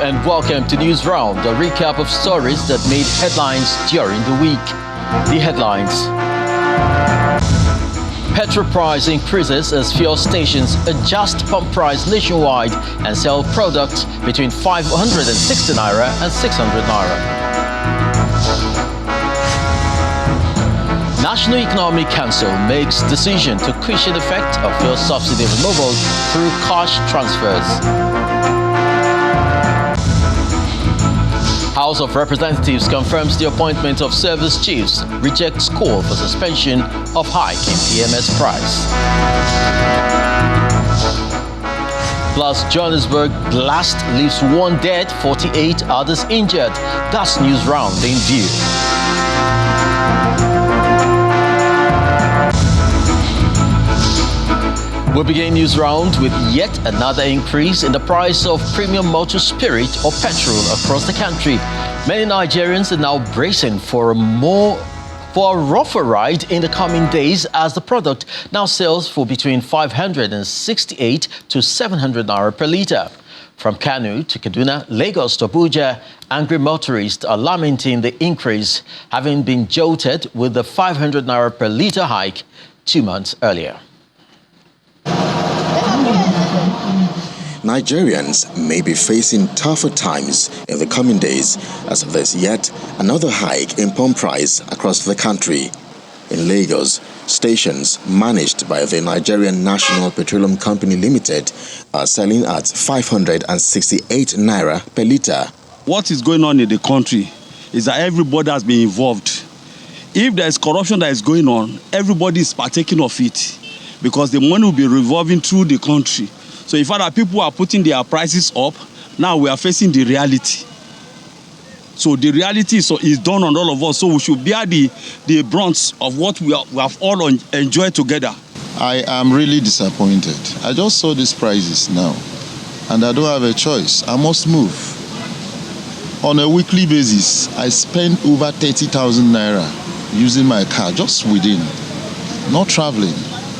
and welcome to Newsround, a recap of stories that made headlines during the week. The headlines. Petrol price increases as fuel stations adjust pump price nationwide and sell products between 560 naira and 600 naira. National Economic Council makes decision to cushion effect of fuel subsidy removal through cash transfers. House of Representatives confirms the appointment of service chiefs, rejects call for suspension of hike in PMS price. Plus, Johannesburg blast leaves 1 dead, 48 others injured. That's Newsround in view. We begin Newsround with yet another increase in the price of premium motor spirit or petrol across the country. Many Nigerians are now bracing for a rougher ride in the coming days as the product now sells for between 568 to 700 naira per litre. From Kano to Kaduna, Lagos to Abuja, angry motorists are lamenting the increase, having been jolted with the 500 naira per litre hike 2 months earlier. Nigerians may be facing tougher times in the coming days as there's yet another hike in pump price across the country. In Lagos, stations managed by the Nigerian National Petroleum Company Limited are selling at 568 naira per litre. What is going on in the country is that everybody has been involved. If there is corruption that is going on, everybody is partaking of it because the money will be revolving through the country. So if other people are putting their prices up, now we are facing the reality. So the reality is done on all of us. So we should bear the brunt of what we have all enjoyed together. I am really disappointed. I just saw these prices now, and I don't have a choice. I must move. On a weekly basis, I spend over 30,000 naira using my car just within, not traveling.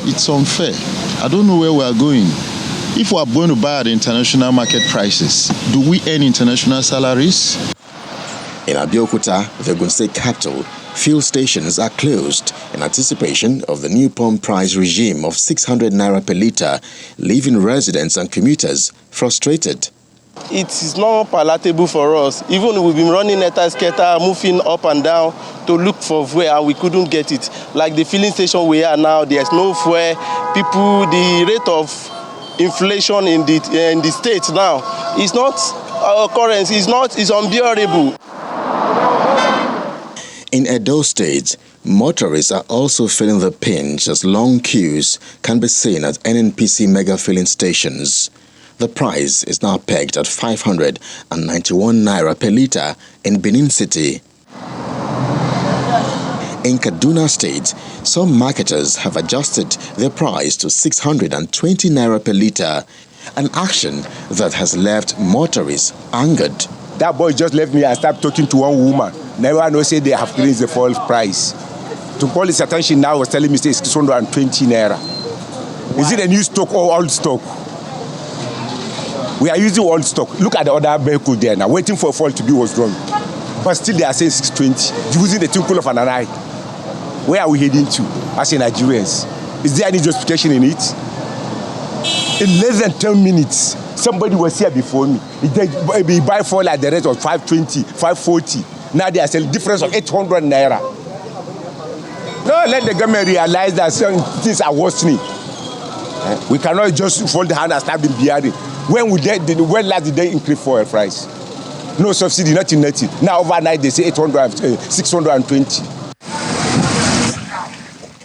It's unfair. I don't know where we are going. If we are going to buy at international market prices, do we earn international salaries? In Abeokuta, the Ogun State capital, fuel stations are closed in anticipation of the new pump price regime of 600 naira per litre, leaving residents and commuters frustrated. It is not palatable for us. Even we've been running skater, moving up and down to look for fuel, and we couldn't get it. Like the filling station we are now, there's no fuel. People, the rate of inflation in the state now is not occurrence, is unbearable. In Edo State, motorists are also feeling the pinch as long queues can be seen at NNPC mega filling stations. The price is now pegged at 591 naira per litre in Benin City. In Kaduna State, some marketers have adjusted their price to 620 naira per litre, an action that has left motorists angered. That boy just left me and started talking to one woman. Never know say they have raised the fuel price. To call his attention now was telling me say it's 620 naira. Is it a new stock or old stock? We are using old stock. Look at the other vehicle there now, waiting for a fall to be was wrong. But still they are saying 620, using the twinkle of an eye. Where are we heading to as Nigerians? Is there any justification in it? In less than 10 minutes, somebody was here before me. He buy fuel at the rate of 520, 540. Now they are selling difference of 800 naira. No, let the government realize that certain things are worsening. We cannot just fold the hand and start bearing. When last did they increase fuel price? No subsidy, nothing. Now overnight they say 620.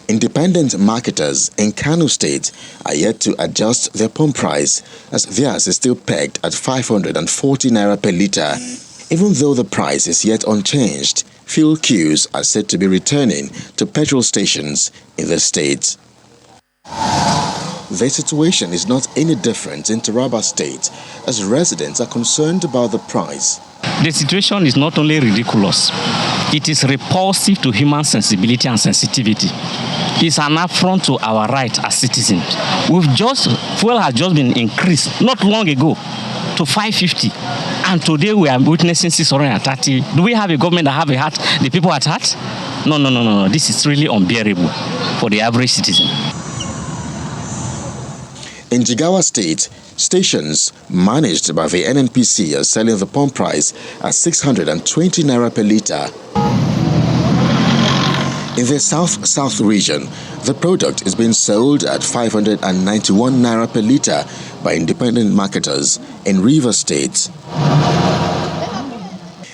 Independent marketers in Kano State are yet to adjust their pump price as theirs is still pegged at 540 naira per litre. Even though the price is yet unchanged, fuel queues are said to be returning to petrol stations in the state. The situation is not any different in Taraba State as residents are concerned about the price. The situation is not only ridiculous, it is repulsive to human sensibility and sensitivity. It's an affront to our right as citizens. Fuel has just been increased not long ago. to 550. And today we are witnessing 630. Do we have a government that have a heart, the people at heart? No. This is really unbearable for the average citizen. In Jigawa State, stations managed by the NNPC are selling the pump price at 620 naira per litre. In the South region, the product is being sold at 591 naira per litre by independent marketers in Rivers State.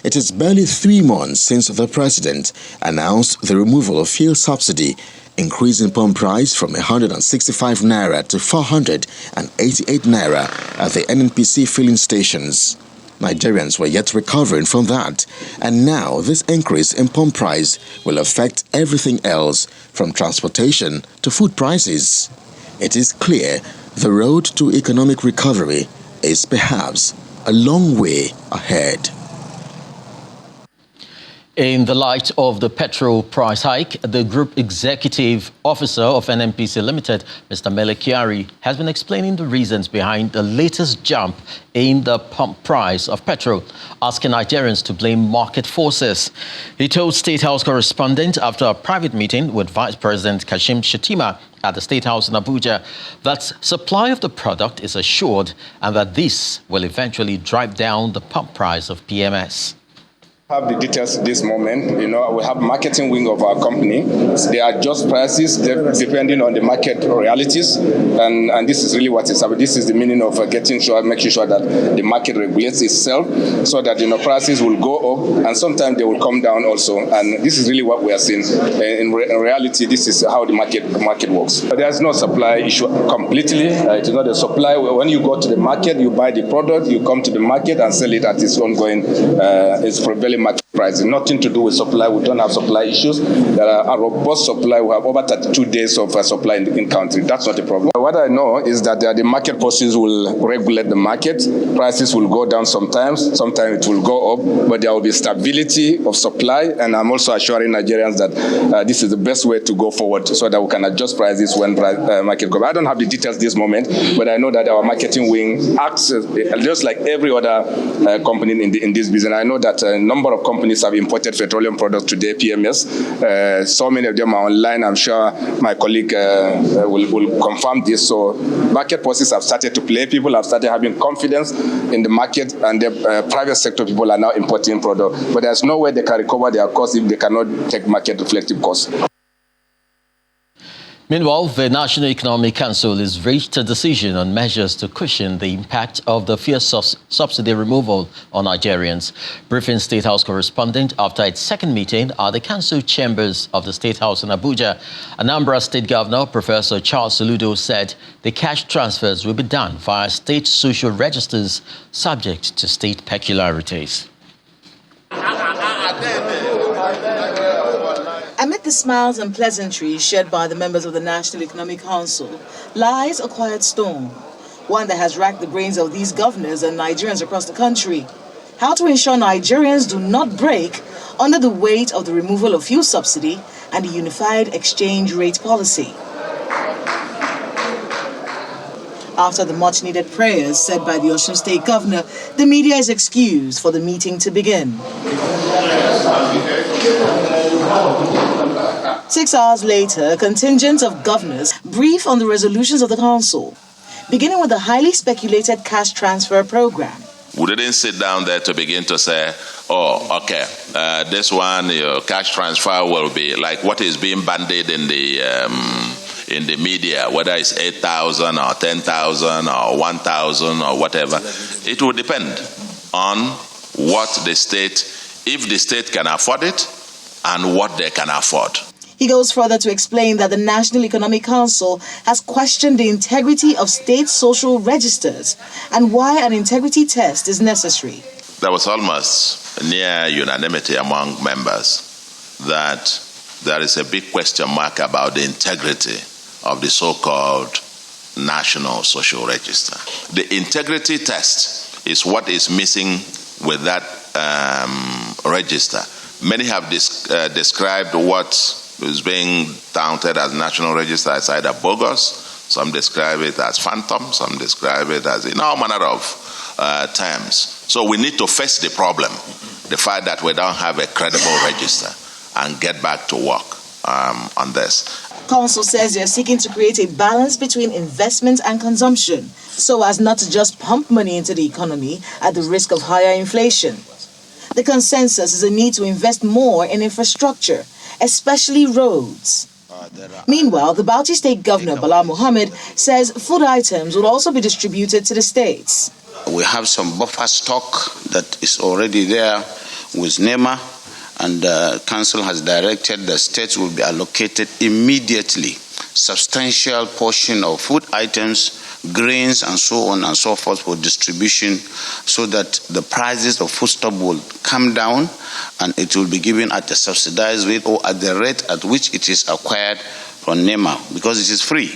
It is barely 3 months since the president announced the removal of fuel subsidy, increasing pump price from 165 naira to 488 naira at the NNPC filling stations. Nigerians were yet recovering from that, and now this increase in pump price will affect everything else from transportation to food prices. It is clear the road to economic recovery is perhaps a long way ahead. In the light of the petrol price hike, the Group Executive Officer of NNPC Limited, Mr. Mele Kyari, has been explaining the reasons behind the latest jump in the pump price of petrol, asking Nigerians to blame market forces. He told State House correspondent after a private meeting with Vice President Kashim Shettima at the State House in Abuja that supply of the product is assured and that this will eventually drive down the pump price of PMS. Have the details this moment. We have marketing wing of our company. They adjust prices depending on the market realities, and this is really what it's about. This is the meaning of making sure that the market regulates itself, so that prices will go up and sometimes they will come down also. And this is really what we are seeing. In reality, this is how the market works. But there's no supply issue completely. It is not a supply. When you go to the market, you buy the product, you come to the market and sell it at its ongoing, its prevailing market price. Nothing to do with supply. We don't have supply issues. There are a robust supply. We have over 32 days of supply in country. That's not a problem. What I know is that the market forces will regulate the market. Prices will go down sometimes. Sometimes it will go up, but there will be stability of supply. And I'm also assuring Nigerians that this is the best way to go forward, so that we can adjust prices when market goes. I don't have the details this moment, but I know that our marketing wing acts just like every other company in this business. I know that a number of companies have imported petroleum products today, PMS. So many of them are online. I'm sure my colleague will confirm this. So market forces have started to play. People have started having confidence in the market, and the private sector people are now importing products. But there's no way they can recover their costs if they cannot take market reflective costs. Meanwhile, the National Economic Council has reached a decision on measures to cushion the impact of the fuel subsidy removal on Nigerians. Briefing State House correspondent after its second meeting at the Council chambers of the State House in Abuja, Anambra State Governor Professor Charles Soludo said the cash transfers will be done via state social registers subject to state peculiarities. Amid the smiles and pleasantries shared by the members of the National Economic Council lies a quiet storm, one that has racked the brains of these governors and Nigerians across the country. How to ensure Nigerians do not break under the weight of the removal of fuel subsidy and the unified exchange rate policy. After the much-needed prayers said by the Osun State Governor, the media is excused for the meeting to begin. 6 hours later, a contingent of governors brief on the resolutions of the council, beginning with the highly speculated cash transfer program. We didn't sit down there to begin to say, oh, okay, this one, your cash transfer will be like what is being bandied in the media, whether it's 8,000 or 10,000 or 1,000 or whatever. It will depend on what the state, if the state can afford it, and what they can afford. He goes further to explain that the National Economic Council has questioned the integrity of state social registers and why an integrity test is necessary. There was almost near unanimity among members that there is a big question mark about the integrity of the so-called National Social Register. The integrity test is what is missing with that register. Many have described what is being touted as National Register as either bogus Some describe it as phantom, some describe it as in all manner of terms. So we need to face the problem, the fact that we don't have a credible register, and get back to work on this. Council says they're seeking to create a balance between investment and consumption so as not to just pump money into the economy at the risk of higher inflation. The consensus is a need to invest more in infrastructure, especially roads. Meanwhile, the Bauchi State Governor, Bala Mohammed, says food items will also be distributed to the states. We have some buffer stock that is already there with NEMA, and the council has directed the states will be allocated immediately substantial portion of food items, grains, and so on and so forth for distribution, so that the prices of foodstuff will come down and it will be given at a subsidized rate or at the rate at which it is acquired from NEMA, because it is free.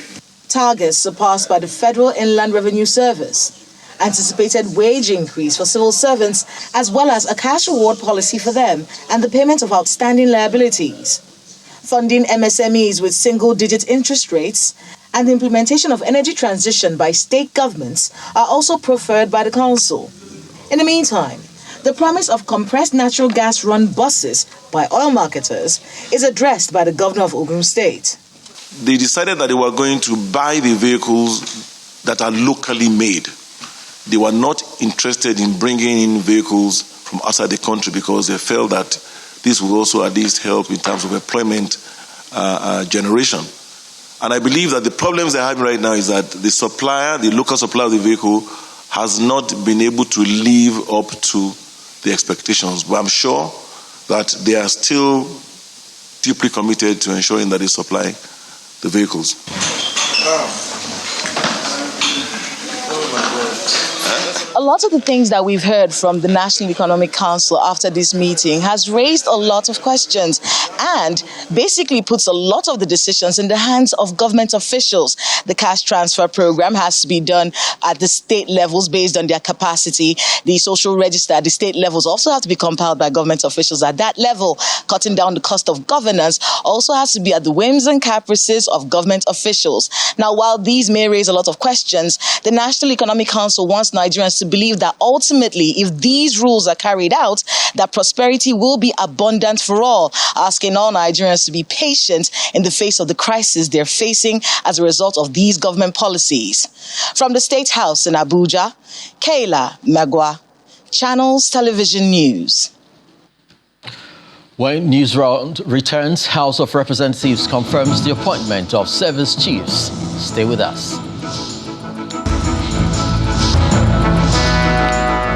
Targets surpassed by the Federal Inland Revenue Service. Anticipated wage increase for civil servants, as well as a cash reward policy for them and the payment of outstanding liabilities. Funding MSMEs with single-digit interest rates and the implementation of energy transition by state governments are also preferred by the council. In the meantime, the promise of compressed natural gas-run buses by oil marketers is addressed by the governor of Ogun State. They decided that they were going to buy the vehicles that are locally made. They were not interested in bringing in vehicles from outside the country because they felt that this will also at least help in terms of employment generation. And I believe that the problems they're having right now is that the supplier, the local supplier of the vehicle, has not been able to live up to the expectations. But I'm sure that they are still deeply committed to ensuring that they supply the vehicles. A lot of the things that we've heard from the National Economic Council after this meeting has raised a lot of questions and basically puts a lot of the decisions in the hands of government officials. The cash transfer program has to be done at the state levels based on their capacity. The social register at the state levels also have to be compiled by government officials at that level. Cutting down the cost of governance also has to be at the whims and caprices of government officials. Now, while these may raise a lot of questions, the National Economic Council wants Nigerians to believe that ultimately, if these rules are carried out, that prosperity will be abundant for all, asking all Nigerians to be patient in the face of the crisis they're facing as a result of these government policies. From the State House in Abuja, Kayla Magwa, Channels Television News. When Newsround returns, House of Representatives confirms the appointment of service chiefs. Stay with us.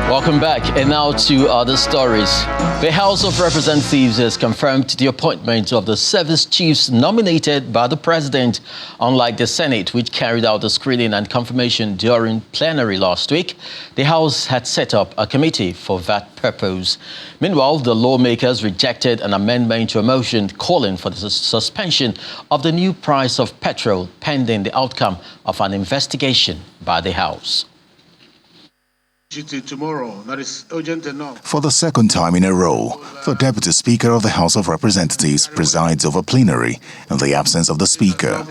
Welcome back, and now to other stories. The House of Representatives has confirmed the appointment of the service chiefs nominated by the President. Unlike the Senate, which carried out the screening and confirmation during plenary last week, the House had set up a committee for that purpose. Meanwhile, the lawmakers rejected an amendment to a motion calling for the suspension of the new price of petrol pending the outcome of an investigation by the House. Tomorrow, that is urgent enough. For the second time in a row, the Deputy Speaker of the House of Representatives presides over plenary in the absence of the Speaker.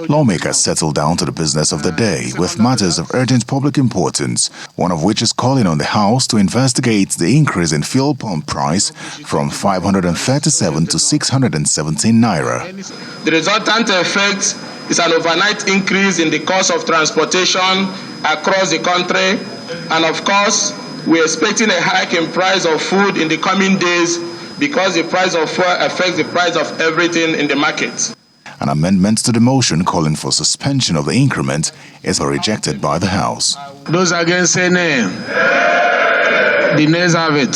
Lawmakers settle down to the business of the day with matters of urgent public importance, one of which is calling on the House to investigate the increase in fuel pump price from 537 to 617 naira. The resultant effect is an overnight increase in the cost of transportation across the country, and of course we're expecting a hike in price of food in the coming days because the price of fuel affects the price of everything in the market. An amendment to the motion calling for suspension of the increment is rejected by the House. Those against say nay. The nays have it.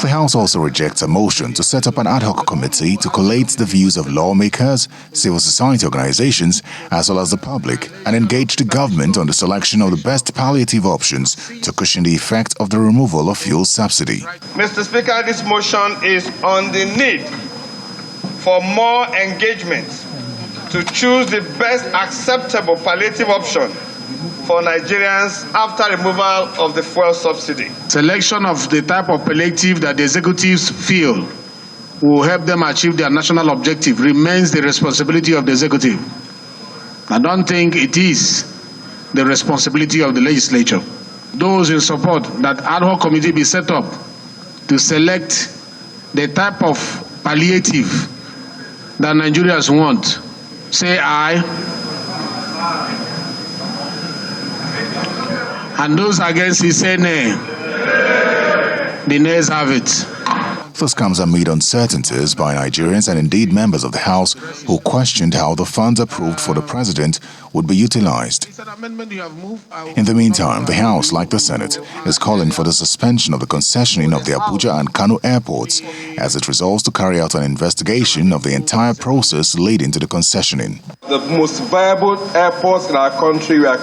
The House also rejects a motion to set up an ad hoc committee to collate the views of lawmakers, civil society organizations, as well as the public, and engage the government on the selection of the best palliative options to cushion the effect of the removal of fuel subsidy. Mr. Speaker, this motion is on the need for more engagement to choose the best acceptable palliative option for Nigerians after removal of the fuel subsidy. Selection of the type of palliative that the executives feel will help them achieve their national objective remains the responsibility of the executive. I don't think it is the responsibility of the legislature. Those in support that ad hoc committee be set up to select the type of palliative that Nigerians want, say aye. And those against it say nay. The nays have it. This comes amid uncertainties by Nigerians and indeed members of the House who questioned how the funds approved for the president would be utilized. In the meantime, the House, like the Senate, is calling for the suspension of the concessioning of the Abuja and Kano airports as it resolves to carry out an investigation of the entire process leading to the concessioning. The most viable airports in our country were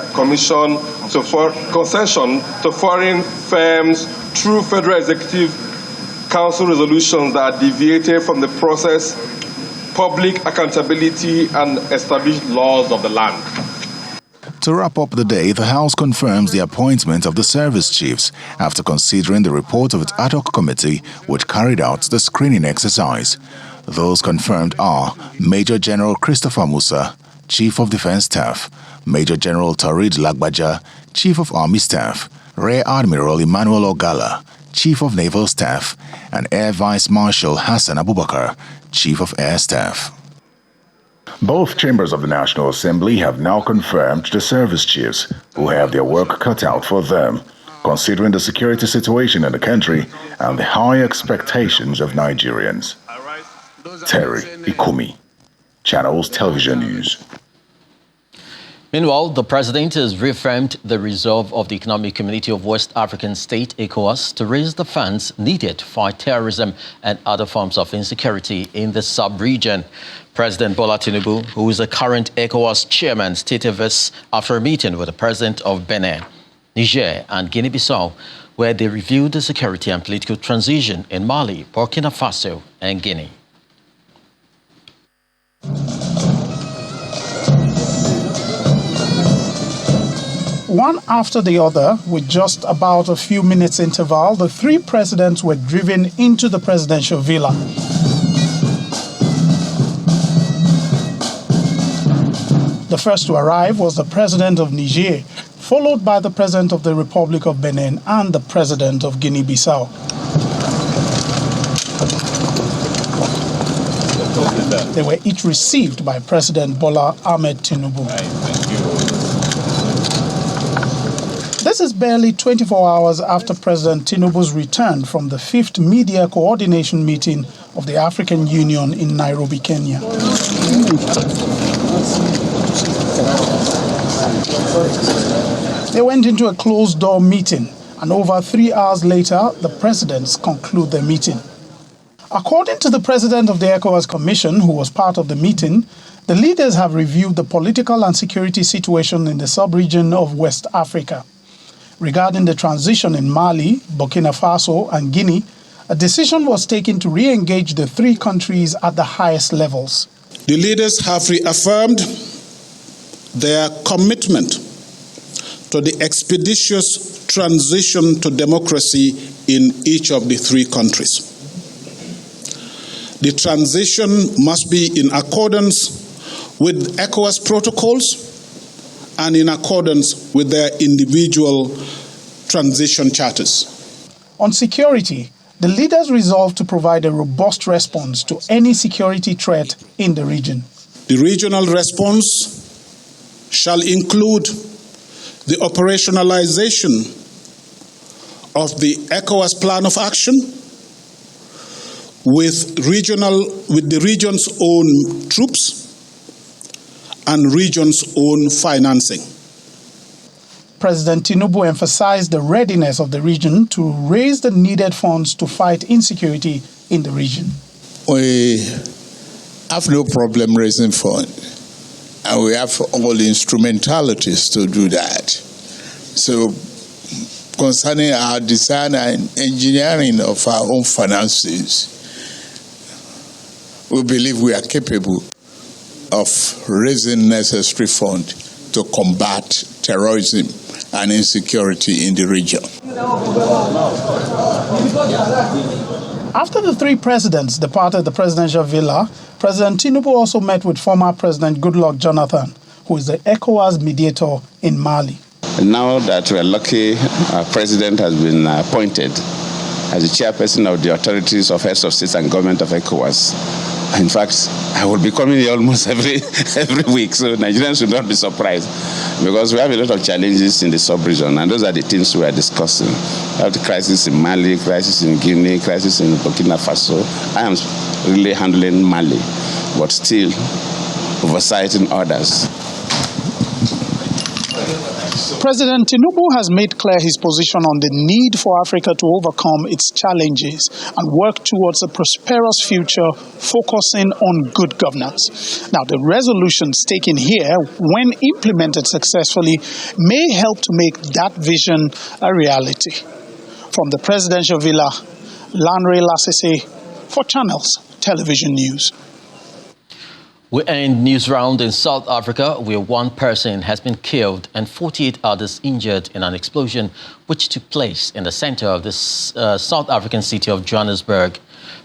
concession to foreign firms through Federal Executive Council resolutions that deviated from the process, public accountability, and established laws of the land. To wrap up the day, the House confirms the appointment of the service chiefs after considering the report of its ad hoc committee which carried out the screening exercise. Those confirmed are Major General Christopher Musa, Chief of Defense Staff, Major General Tarid Lagbaja, Chief of Army Staff, Rear Admiral Emmanuel Ogala, Chief of Naval Staff, and Air Vice Marshal Hassan Abubakar, Chief of Air Staff. Both chambers of the National Assembly have now confirmed the service chiefs, who have their work cut out for them, considering the security situation in the country and the high expectations of Nigerians. Terry Ikumi, Channels Television News. Meanwhile, the president has reaffirmed the resolve of the Economic Community of West African States, ECOWAS, to raise the funds needed to fight terrorism and other forms of insecurity in the sub-region. President Bola Tinubu, who is the current ECOWAS chairman, stated this after a meeting with the president of Benin, Niger and Guinea-Bissau, where they reviewed the security and political transition in Mali, Burkina Faso and Guinea. One after the other, with just about a few minutes interval, the three presidents were driven into the presidential villa. The first to arrive was the president of Niger, followed by the president of the Republic of Benin and the president of Guinea-Bissau. They were each received by President Bola Ahmed Tinubu. This is barely 24 hours after President Tinubu's return from the 5th Media Coordination Meeting of the African Union in Nairobi, Kenya. They went into a closed-door meeting, and over 3 hours later, the presidents conclude their meeting. According to the president of the ECOWAS Commission, who was part of the meeting, the leaders have reviewed the political and security situation in the sub-region of West Africa. Regarding the transition in Mali, Burkina Faso and Guinea, a decision was taken to re-engage the three countries at the highest levels. The leaders have reaffirmed their commitment to the expeditious transition to democracy in each of the three countries. The transition must be in accordance with ECOWAS protocols and in accordance with their individual transition charters. On security, the leaders resolved to provide a robust response to any security threat in the region. The regional response shall include the operationalization of the ECOWAS plan of action with the region's own troops and region's own financing. President Tinubu emphasized the readiness of the region to raise the needed funds to fight insecurity in the region. We have no problem raising funds, and we have all the instrumentalities to do that. So, concerning our design and engineering of our own finances, we believe we are capable of raising necessary funds to combat terrorism and insecurity in the region. After the three presidents departed the presidential villa, President Tinubu also met with former President Goodluck Jonathan, who is the ECOWAS mediator in Mali. Now that we're lucky, our president has been appointed as the chairperson of the authorities of heads of state and government of ECOWAS. In fact, I will be coming here almost every week, so Nigerians should not be surprised, because we have a lot of challenges in the sub-region, and those are the things we are discussing. We have the crisis in Mali, crisis in Guinea, crisis in Burkina Faso. I am really handling Mali, but still oversighting others. President Tinubu has made clear his position on the need for Africa to overcome its challenges and work towards a prosperous future, focusing on good governance. Now, the resolutions taken here, when implemented successfully, may help to make that vision a reality. From the presidential villa, Lanre Lasese for Channels Television News. We end Newsround in South Africa, where one person has been killed and 48 others injured in an explosion which took place in the center of the South African city of Johannesburg.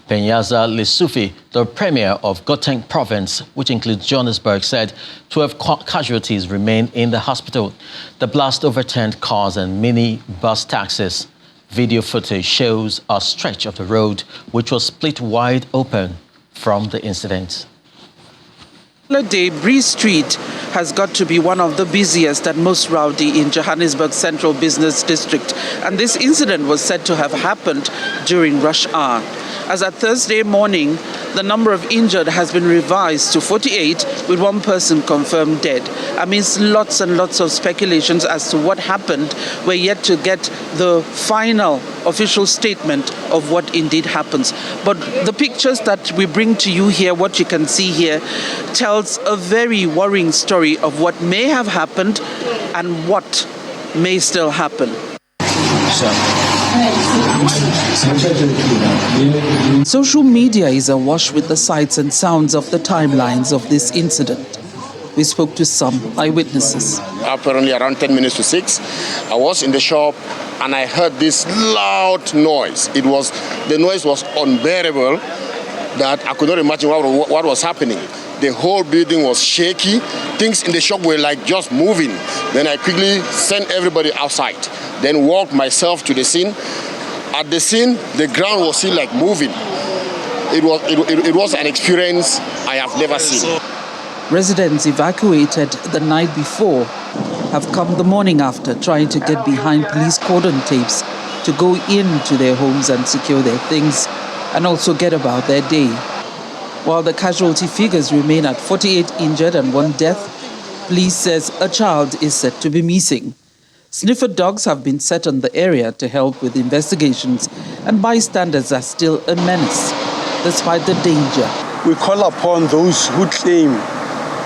Penyaza Lesufi, the premier of Gauteng province, which includes Johannesburg, said 12 casualties remain in the hospital. The blast overturned cars and mini bus taxis. Video footage shows a stretch of the road which was split wide open from the incident. Day, Bree Street has got to be one of the busiest and most rowdy in Johannesburg Central Business District, and this incident was said to have happened during rush hour. As at Thursday morning, the number of injured has been revised to 48, with one person confirmed dead. Amidst lots and lots of speculations as to what happened, we're yet to get the final official statement of what indeed happens. But the pictures that we bring to you here, what you can see here, tells a very worrying story of what may have happened and what may still happen. Social media is awash with the sights and sounds of the timelines of this incident. We spoke to some eyewitnesses. Apparently around 10 minutes to 6, I was in the shop and I heard this loud noise. The noise was unbearable, that I could not imagine what was happening. The whole building was shaky. Things in the shop were like just moving. Then I quickly sent everybody outside. Then walked myself to the scene. At the scene, the ground was still like moving. It was an experience I have never seen. Residents evacuated the night before have come the morning after, trying to get behind police cordon tapes to go into their homes and secure their things and also get about their day. While the casualty figures remain at 48 injured and 1 death, police says a child is said to be missing. Sniffer dogs have been set on the area to help with investigations, and bystanders are still a menace, despite the danger. We call upon those who claim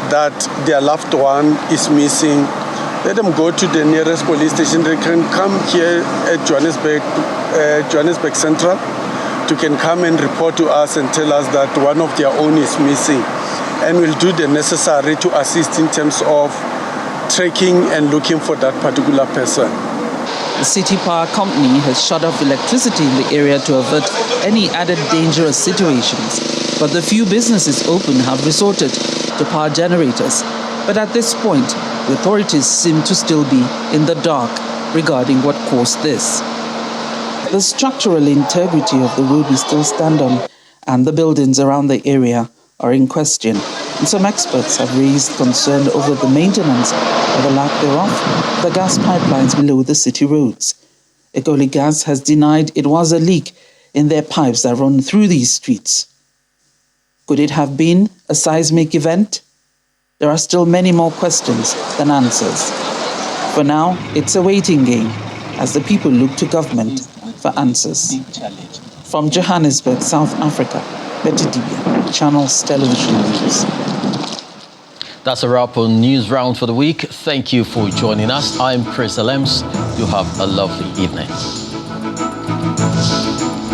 that their loved one is missing. Let them go to the nearest police station. They can come here at Johannesburg Central. They can come and report to us and tell us that one of their own is missing. And we'll do the necessary to assist in terms of tracking and looking for that particular person. The City Power Company has shut off electricity in the area to avert any added dangerous situations. But the few businesses open have resorted to power generators. But at this point, the authorities seem to still be in the dark regarding what caused this. The structural integrity of the road we still stand on and the buildings around the area are in question. And some experts have raised concern over the maintenance or the lack thereof the gas pipelines below the city roads. Egoli Gas has denied it was a leak in their pipes that run through these streets. Could it have been a seismic event? There are still many more questions than answers. For now, it's a waiting game as the people look to government for answers. From Johannesburg, South Africa, Betty Dibia, Channels Television News. That's a wrap on Newsround for the week. Thank you for joining us. I'm Chris Alems. You have a lovely evening.